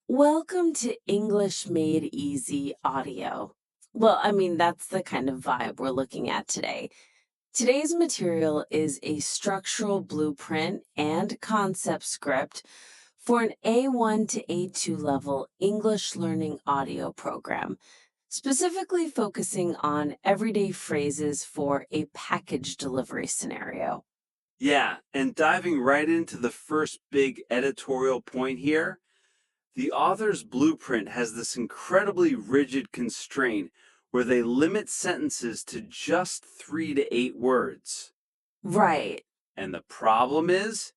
Welcome to English Made Easy Audio. Well, that's the kind of vibe we're looking at today. Today's material is a structural blueprint and concept script for an A1 to A2 level English learning audio program, specifically focusing on everyday phrases for a package delivery scenario. Yeah, and diving right into the first big editorial point here, the author's blueprint has this incredibly rigid constraint where they limit sentences to just 3 to 8 words. Right. And the problem is,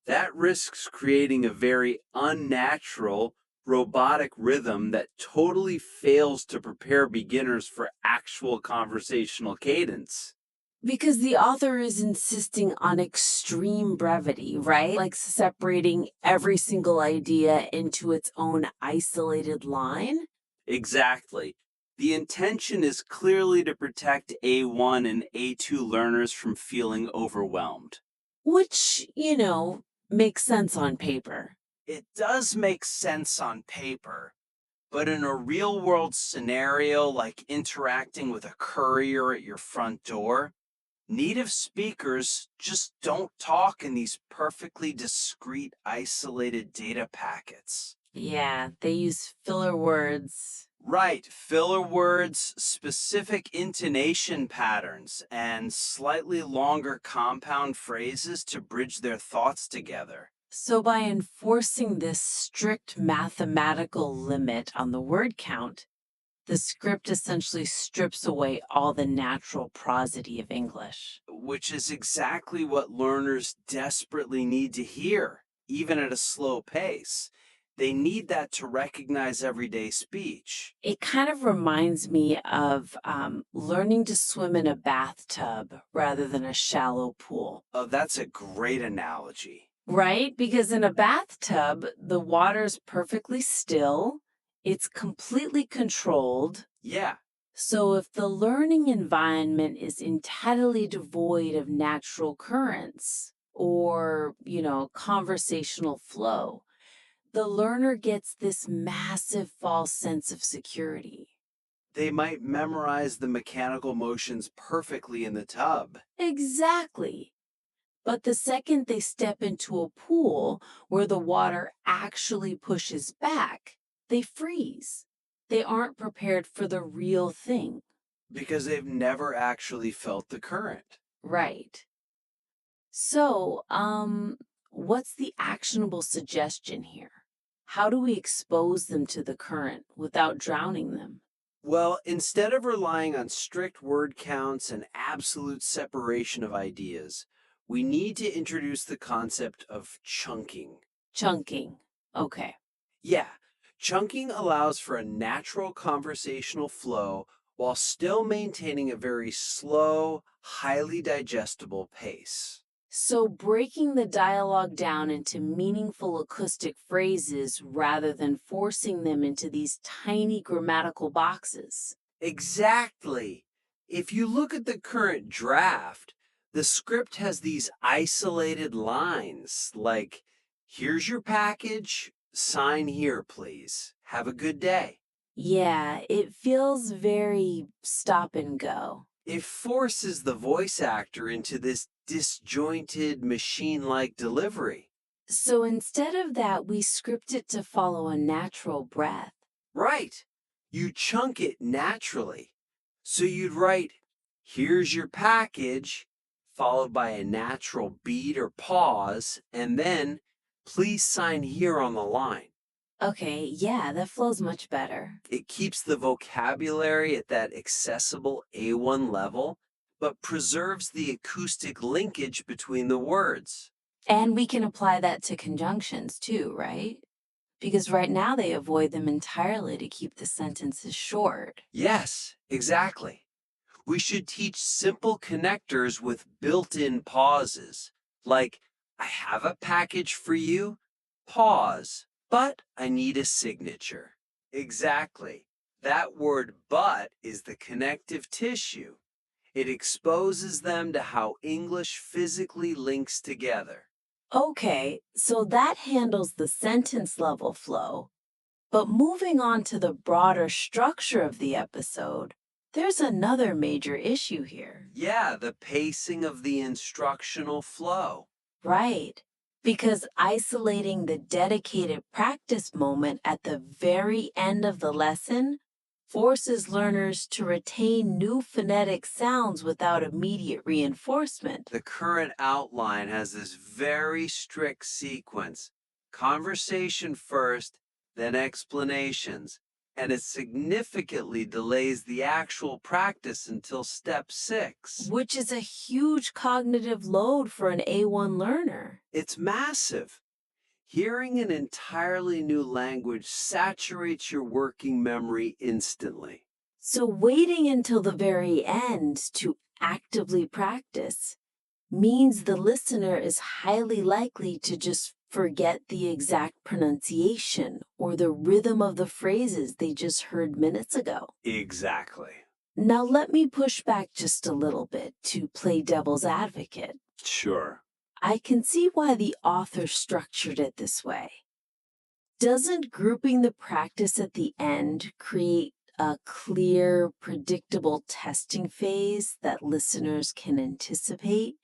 that risks creating a very unnatural, robotic rhythm that totally fails to prepare beginners for actual conversational cadence. Because the author is insisting on extreme brevity, right? Like separating every single idea into its own isolated line. Exactly. The intention is clearly to protect A1 and A2 learners from feeling overwhelmed. Which, makes sense on paper. It does make sense on paper, but in a real world scenario like interacting with a courier at your front door, native speakers just don't talk in these perfectly discrete, isolated data packets. Yeah, they use filler words. Right, filler words, specific intonation patterns, and slightly longer compound phrases to bridge their thoughts together. So, by enforcing this strict mathematical limit on the word count, the script essentially strips away all the natural prosody of English. Which is exactly what learners desperately need to hear, even at a slow pace. They need that to recognize everyday speech. It kind of reminds me of learning to swim in a bathtub rather than a shallow pool, Oh, that's a great analogy. right? Because in a bathtub, the water's perfectly still, it's completely controlled. Yeah, So if the learning environment is entirely devoid of natural currents or, conversational flow, the learner gets this massive false sense of security. they might memorize the mechanical motions perfectly in the tub. Exactly. But the second they step into a pool where the water actually pushes back, they freeze. They aren't prepared for the real thing. Because they've never actually felt the current. Right. So, what's the actionable suggestion here? How do we expose them to the current without drowning them? Well, instead of relying on strict word counts and absolute separation of ideas, we need to introduce the concept of chunking. Chunking. Okay. Yeah, chunking allows for a natural conversational flow while still maintaining a very slow, highly digestible pace. So, breaking the dialogue down into meaningful acoustic phrases rather than forcing them into these tiny grammatical boxes. Exactly. If you look at the current draft, the script has these isolated lines like, here's your package, sign here, please. Have a good day. Yeah, it feels very stop and go. It forces the voice actor into this disjointed machine like delivery. So, instead of that, we script it to follow a natural breath. Right. You chunk it naturally. So you'd write, here's your package, followed by a natural beat or pause, and then, please sign here on the line. Okay, yeah, that flows much better. It keeps the vocabulary at that accessible A1 level, but preserves the acoustic linkage between the words. And we can apply that to conjunctions too, right? Because right now they avoid them entirely to keep the sentences short. Yes, exactly. We should teach simple connectors with built-in pauses, like, I have a package for you, pause, but I need a signature. Exactly. That word but is the connective tissue. It exposes them to how English physically links together. Okay, so that handles the sentence level flow. But moving on to the broader structure of the episode, there's another major issue here. Yeah, the pacing of the instructional flow. Right. Because isolating the dedicated practice moment at the very end of the lesson forces learners to retain new phonetic sounds without immediate reinforcement. The current outline has this very strict sequence: conversation first, then explanations, and it significantly delays the actual practice until step 6. Which is a huge cognitive load for an A1 learner. It's massive. Hearing an entirely new language saturates your working memory instantly. So, waiting until the very end to actively practice means the listener is highly likely to just forget the exact pronunciation or the rhythm of the phrases they just heard minutes ago. Exactly. Now, let me push back just a little bit to play devil's advocate. Sure. I can see why the author structured it this way. Doesn't grouping the practice at the end create a clear, predictable testing phase that listeners can anticipate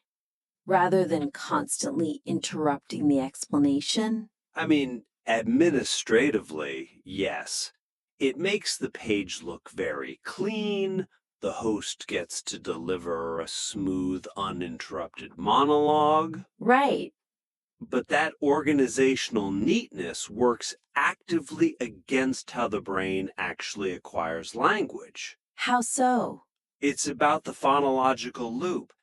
rather than constantly interrupting the explanation? I mean, administratively, yes. It makes the page look very clean. The host gets to deliver a smooth, uninterrupted monologue. Right. But that organizational neatness works actively against how the brain actually acquires language. How so? It's about the phonological loop.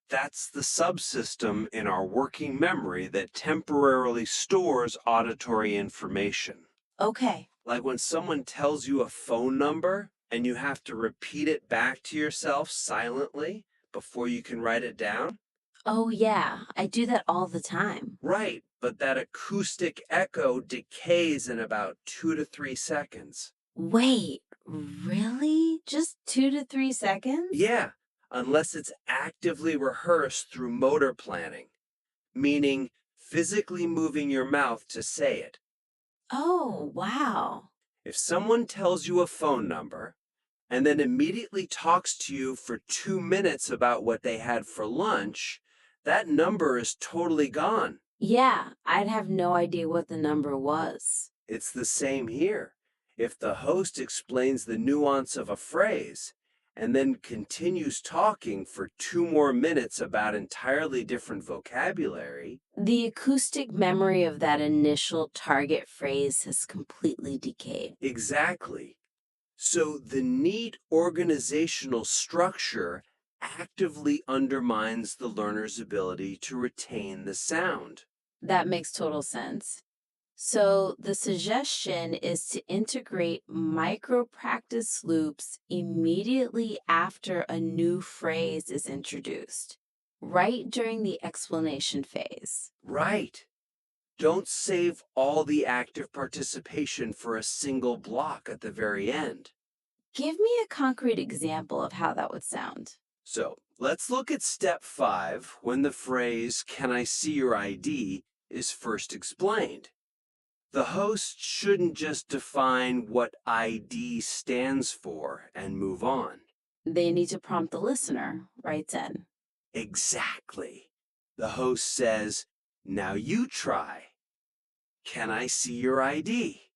That's the subsystem in our working memory that temporarily stores auditory information. Okay. Like when someone tells you a phone number and you have to repeat it back to yourself silently before you can write it down. Oh, yeah, I do that all the time. Right, but that acoustic echo decays in about 2 to 3 seconds. Wait, really? Just 2 to 3 seconds? Yeah, unless it's actively rehearsed through motor planning, meaning physically moving your mouth to say it. Oh, wow. If someone tells you a phone number and then immediately talks to you for 2 minutes about what they had for lunch, that number is totally gone. Yeah, I'd have no idea what the number was. It's the same here. If the host explains the nuance of a phrase and then continues talking for 2 more minutes about entirely different vocabulary, The acoustic memory of that initial target phrase has completely decayed. exactly. So the neat organizational structure actively undermines the learner's ability to retain the sound. That makes total sense. So, the suggestion is to integrate micro practice loops immediately after a new phrase is introduced, right during the explanation phase. Right. Don't save all the active participation for a single block at the very end. Give me a concrete example of how that would sound. So let's look at step 5 when the phrase, "Can I see your ID?" is first explained. The host shouldn't just define what ID stands for and move on. They need to prompt the listener, right then. Exactly. The host says, "Now you try. Can I see your ID?"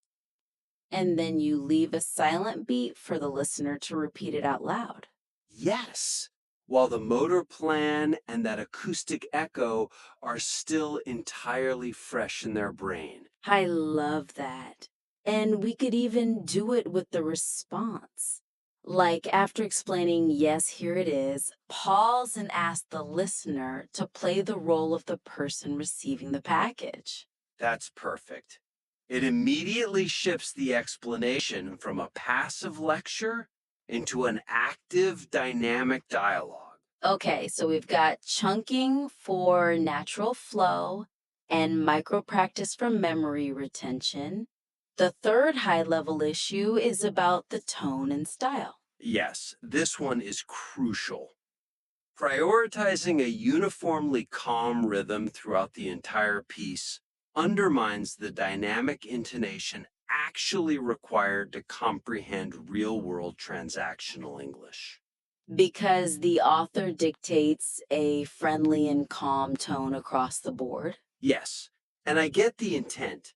And then you leave a silent beat for the listener to repeat it out loud. Yes, while the motor plan and that acoustic echo are still entirely fresh in their brain. I love that. And we could even do it with the response. Like after explaining, yes, here it is, pause and ask the listener to play the role of the person receiving the package. That's perfect. It immediately shifts the explanation from a passive lecture into an active, dynamic dialogue. Okay, so we've got chunking for natural flow and micro practice for memory retention. The third high level issue is about the tone and style. Yes, this one is crucial. Prioritizing a uniformly calm rhythm throughout the entire piece undermines the dynamic intonation actually required to comprehend real-world transactional English. Because the author dictates a friendly and calm tone across the board? Yes, and I get the intent.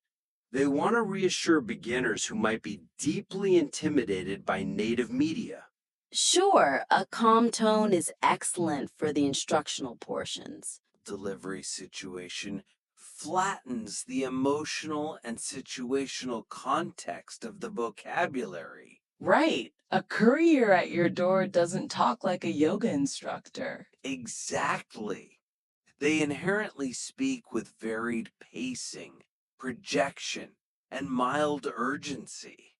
They want to reassure beginners who might be deeply intimidated by native media. Sure, a calm tone is excellent for the instructional portions. Delivery situation flattens the emotional and situational context of the vocabulary. Right. A courier at your door doesn't talk like a yoga instructor. Exactly. They inherently speak with varied pacing, projection, and mild urgency.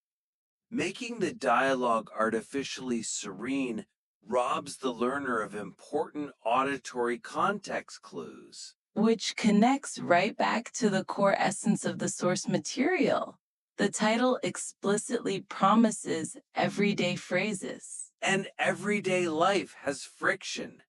Making the dialogue artificially serene robs the learner of important auditory context clues. Which connects right back to the core essence of the source material. The title explicitly promises everyday phrases. And everyday life has friction.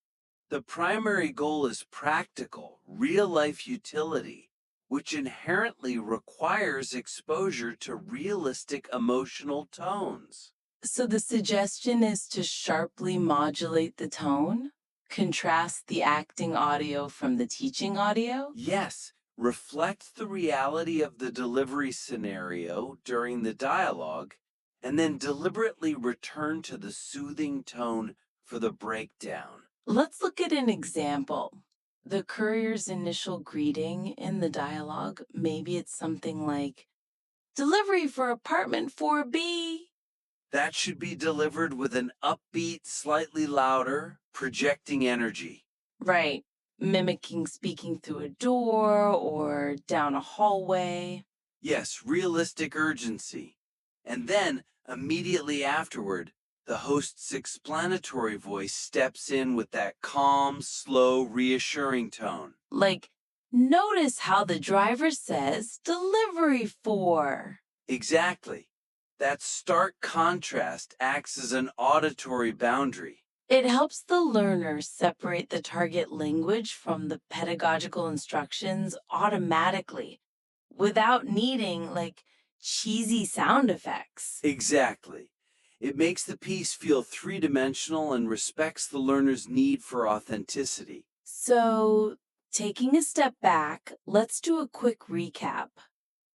The primary goal is practical, real life utility, which inherently requires exposure to realistic emotional tones. So the suggestion is to sharply modulate the tone, contrast the acting audio from the teaching audio. Yes, reflect the reality of the delivery scenario during the dialogue, and then deliberately return to the soothing tone for the breakdown. Let's look at an example. The courier's initial greeting in the dialogue, maybe it's something like, "Delivery for apartment 4B." That should be delivered with an upbeat, slightly louder, projecting energy. Right, mimicking speaking through a door or down a hallway. Yes, realistic urgency. And then, immediately afterward, the host's explanatory voice steps in with that calm, slow, reassuring tone. Like, notice how the driver says delivery for. Exactly. That stark contrast acts as an auditory boundary. It helps the learner separate the target language from the pedagogical instructions automatically without needing like cheesy sound effects. Exactly. It makes the piece feel three-dimensional and respects the learner's need for authenticity. So, taking a step back, let's do a quick recap.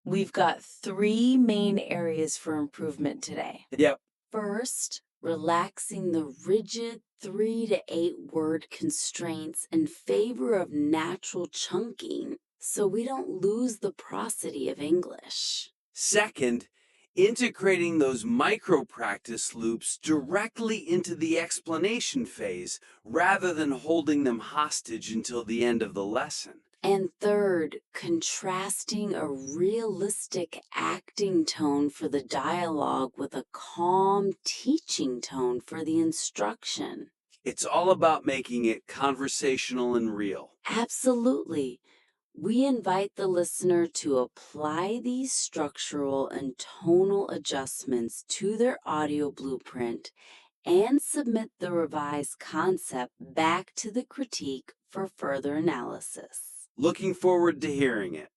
We've got 3 main areas for improvement today. Yep. First, relaxing the rigid 3 to 8 word constraints in favor of natural chunking so we don't lose the prosody of English. Second, integrating those micro-practice loops directly into the explanation phase rather than holding them hostage until the end of the lesson. And third, contrasting a realistic acting tone for the dialogue with a calm teaching tone for the instruction. It's all about making it conversational and real. Absolutely. We invite the listener to apply these structural and tonal adjustments to their audio blueprint and submit the revised concept back to the critique for further analysis. Looking forward to hearing it.